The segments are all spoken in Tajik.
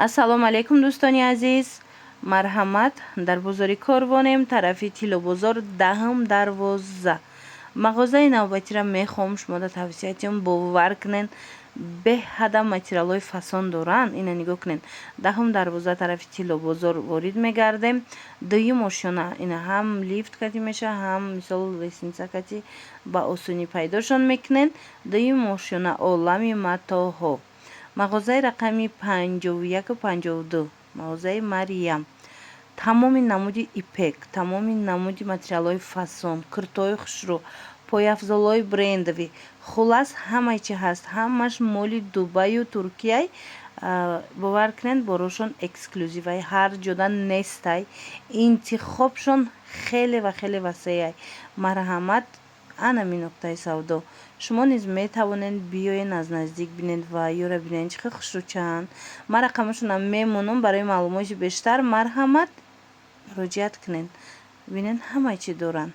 ассалому алайкум дӯстони азиз, марҳамат. Дар бозори Корвонем, тарафи Тилу бозор, даҳм дарвоза. мағозаи навбатиро мехоҳам шумода тавсиятиём бовар кунен. Беҳада материалҳои фасон доранд. Ина нигоҳ кунен. Даҳм дарвоза тарафи Тилу бозор ворид мегардем. Дуюм ошёна ина ҳам лифт кати меша, ҳам мисол лестница кати ба осонӣ пайдошон мекунен. Дуюм ошёна олами матоъҳо. мағозаи рақами 51-52, мағозаи Мариям. Тамоми намуди ипек, тамоми намуди материалҳои фасон, куртои хушрӯ, пойафзолҳои брендовӣ, хулас ҳамаи чи ҳаст, ҳамаш моли Дубаю Туркияй. бовар кунед борошон эксклюзивай, ҳар ҷода нестай. Интихобшон хеле ва хеле васеъай. марҳамат, анами нуқтаи савдо. шумо низ метавонед биёен аз наздик бинед ва ёра бинед чӣ хушрӯчаанд. ман рақамашонам мемонам. барои маълумоти бештар марҳамат муроҷиат кунед. бинед ҳамаи чи доранд.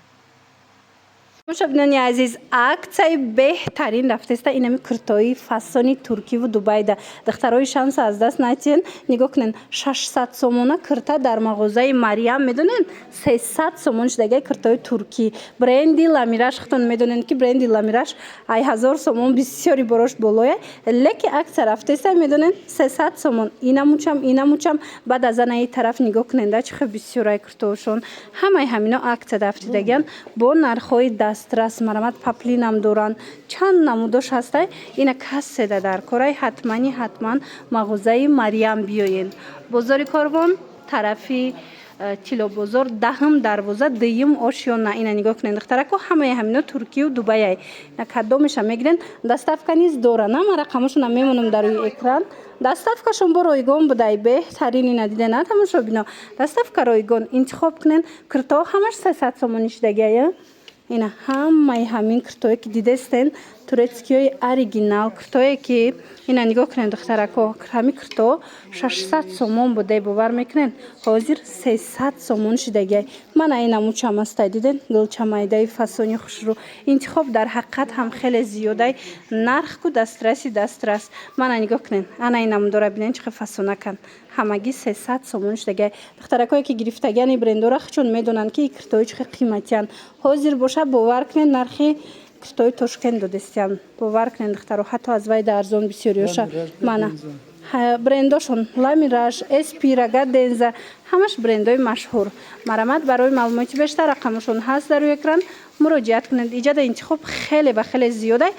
мушобинони азиз, аксияи беҳтарин рафтаиста инами куртои фасони туркиву дубайда. духтарои шанса аз даст натиен. нигоҳ кунен 600 сомона курта дар мағозаи Мариям медонен 300 сомон шудагаи куртои туркӣ. бренди ламираш хутон медонен ки бренди ламираш ай 1000 сомон бисёри борош болоя. леки аксия рафтаиста медонен 300 сомон. инамучам баъд аз анаи тараф нигоҳ куненда чихе бисёрай куртоошон. ҳамаи ҳамино аксия рафтидагиан бо нархҳои дастрас. марҳамат, паплинам доранд. чанд намудош ҳастай. ина касседа дар корай ҳатман мағозаи Мариям биёен. бозори Корвон, тарафи Тилу бозор, даҳм дарвоза, дуюм ошёна. ина нигоҳ кунед духтарако, ҳамаи ҳамино Туркию Дубаяй. ина кадомеша мегирен. доставка низ доранд. ман рақамашона мемонам дар рӯи экран. доставкашон бо ройгон будай. беҳтарин ина дидена тамошобино. доставка ройгон. интихоб кунен. куртоҳо ҳамаш 300 сомони шудагая. ина ҳамаи ҳамин куртое ки дидестен турецкиёи оригинал куртое ки ина нигоҳ кунед духтарако, ҳами курто 600 сомон буде. бовар мекунен ҳозир 300 сомон шудагай. мана ина мучам астай диден гулчамайдаи фасони хушрӯ. интихоб дар ҳақиқат ҳам хеле зиёдай. нархку дастрас. мана нигоҳ кунен. ана ина мудора бинен чихе фасонакан. ҳамагӣ 300 сомон шудагай. духтаракое ки гирифтагиани брендора хичон медонанд ки куртои чихе қиматиян. ҳозир боша бовар кунен нархи куртои Тошкент додестиян. бовар кунен духтаро ҳатто аз вайда арзон бисёриёша. мана брендошон ламираж, эспира, гаденза, ҳамаш брендои машҳур. марҳамат, барои маълумоти бештар рақамашон ҳаст дар рӯи экран. муроҷиат кунед. иҷода интихоб хеле ва хеле зиёдай.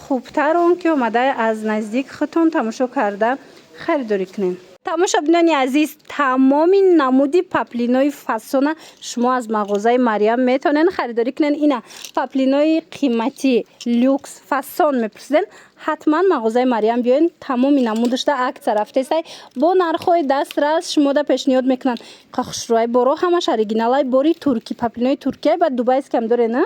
хубтар он ки омада аз наздик худтон тамошо карда харидорӣ кунед. тамошобинони азиз, тамоми намуди паплинои фасона шумо аз мағозаи Мариям метавонен харидорӣ кунен. ина паплинои қиматӣ, люкс, фасон мепурсиден, ҳатман мағозаи Мариям биёен. тамоми намудашда аксия рафтесай бо нархҳои дастрас шумода пешниҳод мекунанд. хушрӯай боро ҳамаш оригиналай бори туркӣ, паплинои туркия. баъд дубайскиам доре на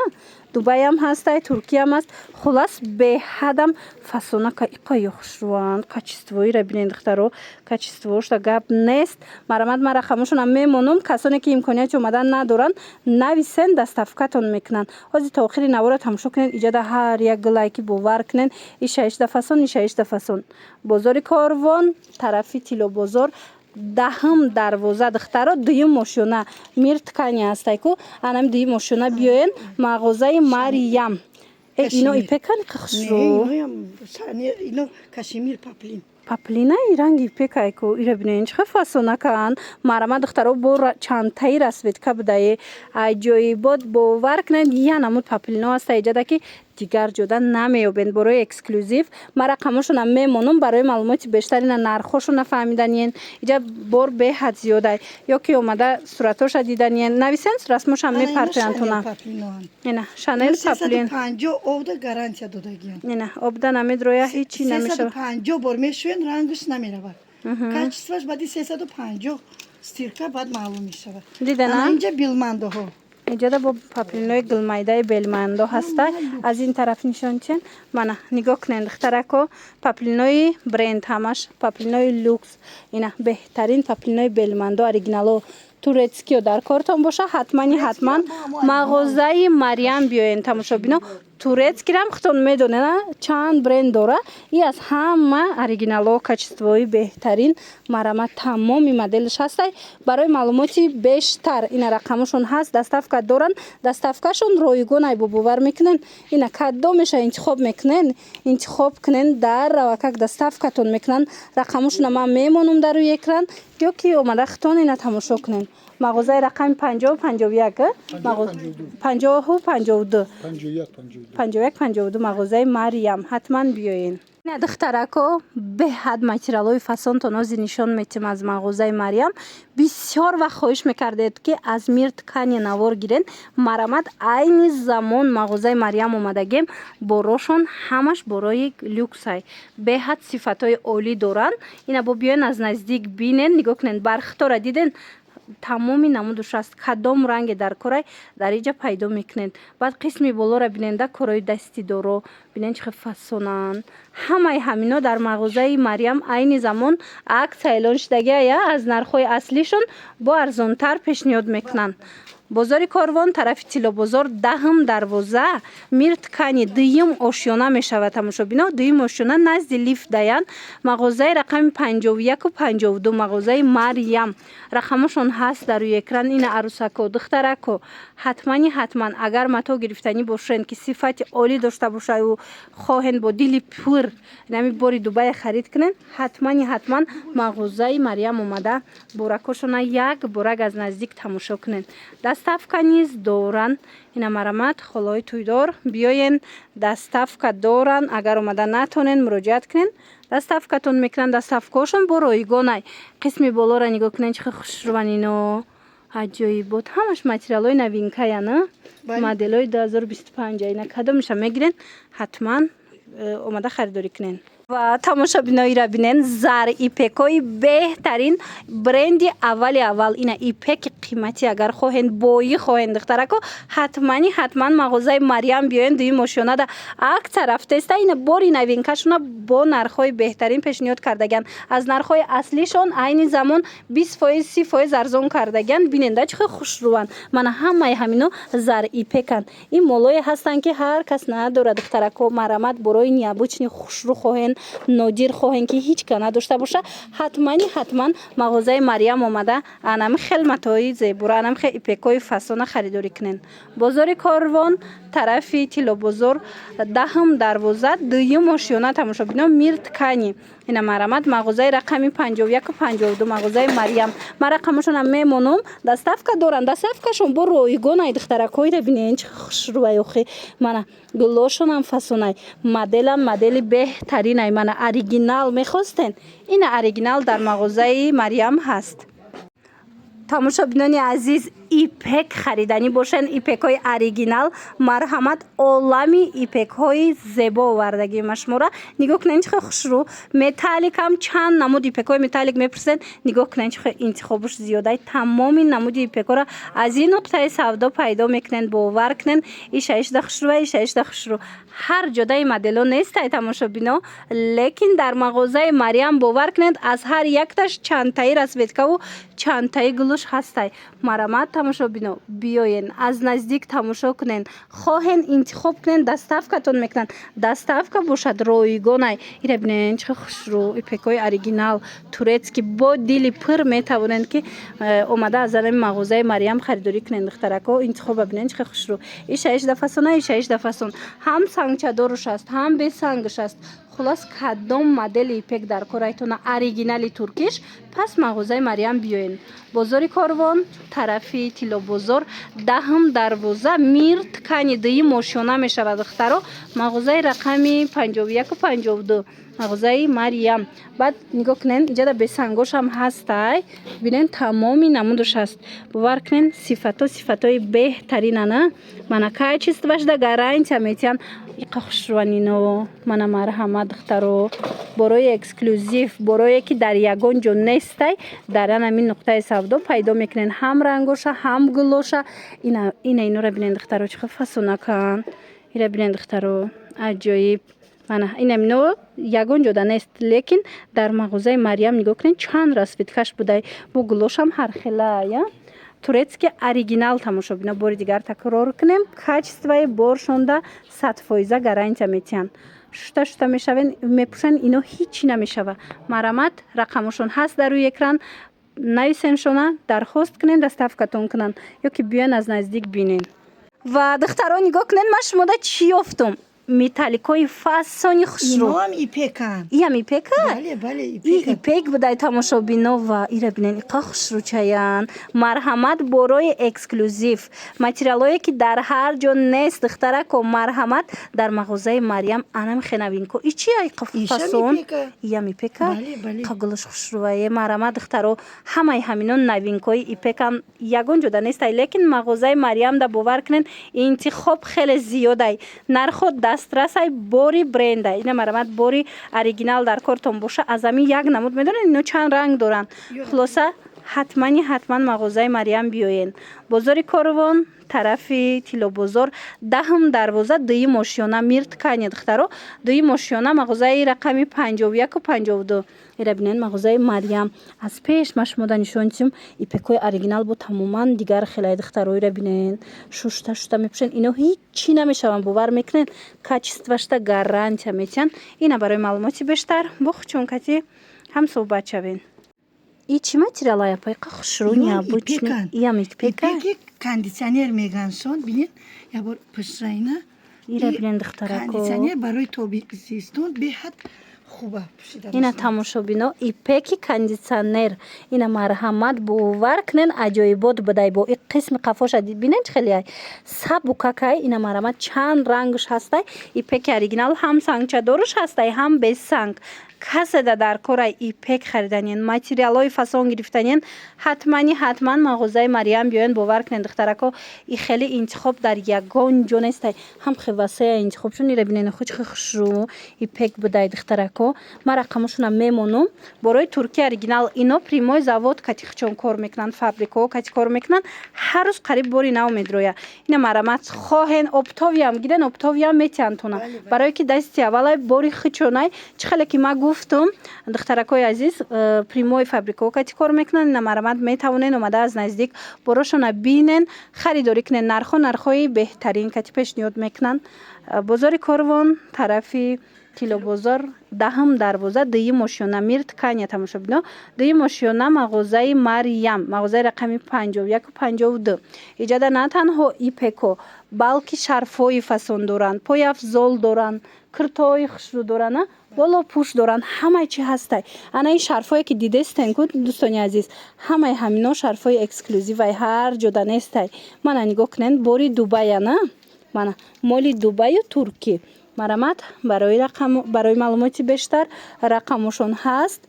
дубайам ҳастай, туркиям ҳаст. хулас беҳадам фасонака иқои хушрӯанд. качествоира бинед духтаро, качествоошда гап нест. марҳамат, ман рақамашонам мемонам. касоне ки имконияти омадан надоранд нависен, доставкатон мекунанд. ҳозир та охири навора тамошо кунед. иҷода ҳар як гулай ки бовар кунен ишаишда фасон. бозори Корвон, тарафи Тилу бозор, даҳм дарвоза духтаро, дуюм ошёна мир ткани ҳастай ку. анами дуюм ошёна биёен. мағозаи Мариям. ино ипекани хушрӯ. ино кашемир паплин. паплинаи ранги ипекай ку. ира бинен чихе фасонакаан. марҳамат духтаро, бо чантаи расветка будае. аҷоибот бовар кунед. я намуд паплино ҳаста иҷода ки дигар ҷода намеёбен. борои эксклюзив ман рақамашонам мемонам. барои маълумоти бештар ина нархошона фаҳмиданиен. иҷа бор беҳад зиёдай. ё ки омада суратоша диданиен. нависен расмошам мепартоянд туна. ина шанел паплин. 350 обда гарантия додагиан. ина обда намедроя ҳичи намешава. 350 бор мешӯен рангаш намеравад. качествоаш баъди 350 стирка баъд маълум мешавад. дидана инҷа билмандоҳо. иҷода бо паплинои гулмайдаи белмандо ҳастай. аз ин тараф нишончен. мана нигоҳ кунед духтарако, паплинои бренд ҳамаш паплинои люкс. ина беҳтарин паплинои белмандо оригинало турецкиё дар кортон боша. ҳатман мағозаи Мариям биёен. тамошобино турецкирам хутон медонена чанд бренд дора. И аз ҳама оригиналҳо качествои беҳтарин марамат тамоми моделш ҳастай. Барои маълумоти бештар ина рақамашон ҳаст, доставка доранд. Доставкашон ройгон ай бовар мекунен. Ина кадомеша интихоб мекунен, интихоб кунен дар рава как доставкатон мекунан. Рақамашона ман мемонам дар рӯи экран ё ки омада хутон ина тамошо кунен. мағозаи рақами 50-51 50-52 51-52 мағозаи Мариям ҳатман биёен. ина духтарако беҳад материалҳои фасонто нози нишон метим аз мағозаи Мариям. бисёр вақт хоҳиш мекардед ки аз мир ткани навор гирен. марамат айни замон мағозаи Мариям омадагем борошон ҳамаш борои люксай. беҳад сифатҳои олӣ доранд. ина бо биёен аз наздик бинен, нигоҳ кунед бархтора диден тамоми намудуш аст. кадом ранге дар корай дар иҷа пайдо мекунед. баъд қисми болора биненда корои дасти доро бинен чихе фасонанд. ҳамаи ҳамино дар мағозаи Мариям айни замон аксия эълон шудагия аз нархҳои аслишон бо арзонтар пешниҳод мекунанд. бозори Корвон тарафи Тилобозор 10-12 мир ткани дуюм ошёна мешавад. тамошобино дуюм ошёна назди лифт даян. мағозаи рақами 51-52 мағозаи Мариям рақамашон ҳаст дар рӯи экран. ина арусако духтарако ҳатман агар матоъ гирифтанӣ бошен ки сифати олӣ дошта бошаду хоҳен бо дили пур нами бори Дубай харид кунен, ҳатман мағозаи Мариям омада боракошона як борак аз наздик тамошо кунен. доставка низ доранд. ина марамат холҳои тӯйдор биёен доставка доранд. агар омада натонен муроҷиат кунен, доставкатон мекунанд. доставкаошон бо ройгонай. қисми болора нигоҳ кунен чихе хушрӯанино аҷоибот. ҳамаш материалҳои новинкаяна моделҳои 2025 ина кадомеша мегирен ҳатман омада харидорӣ кунен. ва тамошобиноиро бинен зар ипекҳои беҳтарин бренди аввал ина ипеки қиматӣ агар хоҳен боӣ хоҳен духтарако ҳатман мағозаи Мариям биёен дуюм ошёнада акция рафтеста. ина бори новинкашона бо нархҳои беҳтарин пешниҳод кардагиан. аз нархҳои аслишон айни замон 20% арзон кардагиан. биненда чихе хушрӯанд. мана ҳамаи ҳамино зар ипеканд. ин молое ҳастанд ки ҳар кас надорад духтарако. марамат борои необычни хушрӯ хоҳен, нодир хоҳен ки ҳеҷ ка надошта боша. ҳатман мағозаи Мариям омада анами хел матои зебура, анами хел ипекҳои фасона харидорӣ кунен. бозори Корвон тарафи Тилобозор 10-12 дуюм ошёна тамошобино мир ткани. ина марамат мағозаи рақами 51-52 мағозаи Мариям. ман рақамашонам мемонам. доставка доранд. доставкашон бо ройгонай духтаракоиро бинен чи хушрӯай охи. мана гулошонам фасонай. моделам модели беҳтаринай. мана оригинал мехостен. ина оригинал дар мағозаи Мариям ҳаст. тамошобинони азиз ипек хариданӣ бошен. ипекҳои оригинал марҳамат олами ипекҳои зебо овардагима шумора. нигоҳ кунен чихе хушрӯ. металликам чанд намуди ипекҳои металлик мепурсен. нигоҳ кунен чихе интихобуш зиёдай. тамоми намуди ипекҳоро аз ин нуқтаи савдо пайдо мекунен. бовар кунен. ишаишда хушрӯ. ҳар ҷодаи моделҳо нестай тамошобино, лекин дар мағозаи Мариям бовар кунед аз ҳар якташ чандтаи расветкаву чандтаи гулуш ҳастай. марамат тамошобино биёен аз наздик тамошо кунен. хоҳен интихоб кунен, доставкатон мекунанд. доставка бошад ройгонай. ира бинен чихе хушрӯ. ипекҳои оригинал турецки бо дили пур метавонанд ки омада аз анами мағозаи Мариям харидорӣ кунен духтарако. интихоба бинен чихе хушрӯ. ишаишда фасон ҳам сангчадоруш аст, ҳам бесангш аст. хулос кадом модели ипек дар корайтона оригинали туркиш, пас мағозаи Мариям биёен. бозори Корвон тарафи Тилобозор 10-12 мир ткани дуюм ошёна мешавад духтаро. мағозаи рақами 51-52 мағозаи Мариям. баъд нигоҳ кунен инҷада бесангошам ҳастай. бинен тамоми намудуш аст. бовар кунен сифатҳои беҳтаринана. мана качествашда гарантия метиҳанд. иқа хушрӯанино. мана марҳамат духтаро. борои эксклюзив, борое ки дар ягон ҷо нестай, дар анами нуқтаи савдо пайдо мекунен. ҳам рангоша, ҳам гулоша. инора бинен духтаро чихе фасонакан. ира бинен духтаро аҷоиб. мана инамино ягон ҷода нест, лекин дар мағозаи Мариям нигоҳ кунен чанд расветкаш будай. бо гулошам ҳархелая. турецкий оригинал тамошобина. Бори дигар такрор кунем. Качествои боршонда 100% гарантия метиҳанд. Шута мешавен, мепушан, ино ҳичи намешава. Марамат рақамошон ҳаст дар рӯи экран. Нависеншона, дархост кунен, доставкатон кунанд ё ки биён аз наздик бинен. Ва духтарон нигоҳ кунен, ман шумода чӣ ёфтум? Металликои фасони хушрӯ. Иноам ипекан. Иам ипека? Бале, И ипекан. ипек будай тамошобино ва ира бинен иқа хушрӯчаян. Марҳамат борои эксклюзив. Материалое ки дар ҳар ҷо нест. Духтарако марҳамат дар мағозаи Марьям анам хенавинко. И чи иқа фасон? Иам ипека? Бале. Қаглаш хушрӯае. Марҳамат духтаро ҳамаи ҳаминон навинкои ипекам ягон ҷода нестай. Лекин мағозаи Марьям да бовар кунен интихоб хеле зиёдай. Нархо дастрасай бори брендай. Ина марамат бори оригинал дар кортон боша. Аз ами як намуд медонен ино чанд ранг доранд. Хулоса ҳатман мағозаи Марьям биёен. Бозори Корвон, тарафи Тилобозор, 10 дарвоза, 2 мошиёна мирт кани духтаро, 2 мошиёна мағозаи рақами 51 ва 52. Ира бинен мағозаи Марьям. Аз пеш ма шумода нишон дидим ипекои оригинал бо тамоман дигар хелаи духтаро. Ира бинен шушта мепушен. Ино ҳичи намешаванд, бовар мекунен. Качествошта гарантия метиҳанд. Ина барои маълумоти бештар бо хучункати ҳам суҳбат шавен. И чи материал япайқа хушрӯ необычный. Иам ипека? Ипеки кондиционер меганшон. Бинен ябор пушрайна. Ира бинен духтарако. Кондиционер барои тобистон беҳад хуба пушида. Ина тамошобино ипеки кондиционер. Ина марҳамат бовар кунен аҷоибот будай бо и қисми қафоша бинен хеле сабукакай. Ина марҳамат чанд рангш ҳастай. Ипеки оригинал ҳам сангчадорш ҳастай, ҳам без санг. Касе да дар кораи ипек хариданен, материалои фасон гирифтанен, ҳатман мағозаи Марьям биёен бовар кунен духтарако. И хеле интихоб дар ягон ҷо нестай. Ҳам хевасая интихоб шун. Ира бинен хуч хушрӯ ипек будай духтарако. Ма рақамошонам мемонум. Борои Туркия оригинал ино прямой завод катихчон кор мекунанд, фабрикао кати кор мекунанд. Ҳар рӯз қариб бори нав медроя. Ина марамат хоҳен оптовиам гиден, оптовиам метиҳанд тона. Барое ки дасти аввалай бори хичонай чихеле ки ма гуфтум духтаракои азиз прямой фабрикао кати кор мекунанд. Ина марамат метавонен омада аз наздик борошона бинен, харидорӣ кунен. Нархои беҳтарин кати пешниҳод мекунанд. Бозори Корвон, тарафи Тилобозор, 10 дарвоза, 2 мошиёна мирт кания тамошобино, 2 мошиёна мағозаи Марьям, мағозаи рақами 51 ва 52. Иҷада на танҳо ипеко, балки шарфҳои фасон доранд, пойафзол доранд, киртои хушрӯ доранд, боло пӯш доранд. Ҳамаи чи ҳастай. Ана ин шарфҳое ки дидестен ку дӯстони азиз, ҳамаи ҳамино шарфҳои эксклюзиваи ҳар ҷода нестай. Мана нигоҳ кунен бори Дубая на? Мана моли Дубаю турки. Марамат барои маълумоти бештар рақамошон ҳаст.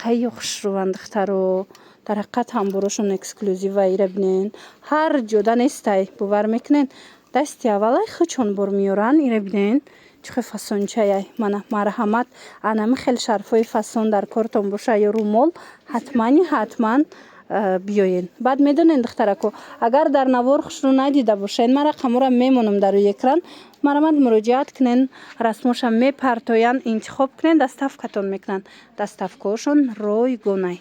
Қайё хушрӯанд духтаро. Дар ҳақиқат ҳам борошон эксклюзива. Ира бинен ҳар ҷода нестай. бовар мекунен дасти аввалай хичон бор меёранд. Ира бинен чихе фасончаяй. Мана марҳамат анами хел шарфҳои фасон дар кортон боша ё румол ҳатман биёен. Баъд медонен духтарако, агар дар навор хушрӯ надида бошен, ма рақамора мемонам дар рӯи экран. Марамат муроҷиат кунен, расмоша мепартоянд, интихоб кунен, доставкатон мекунанд. Доставкаошон ройгонай.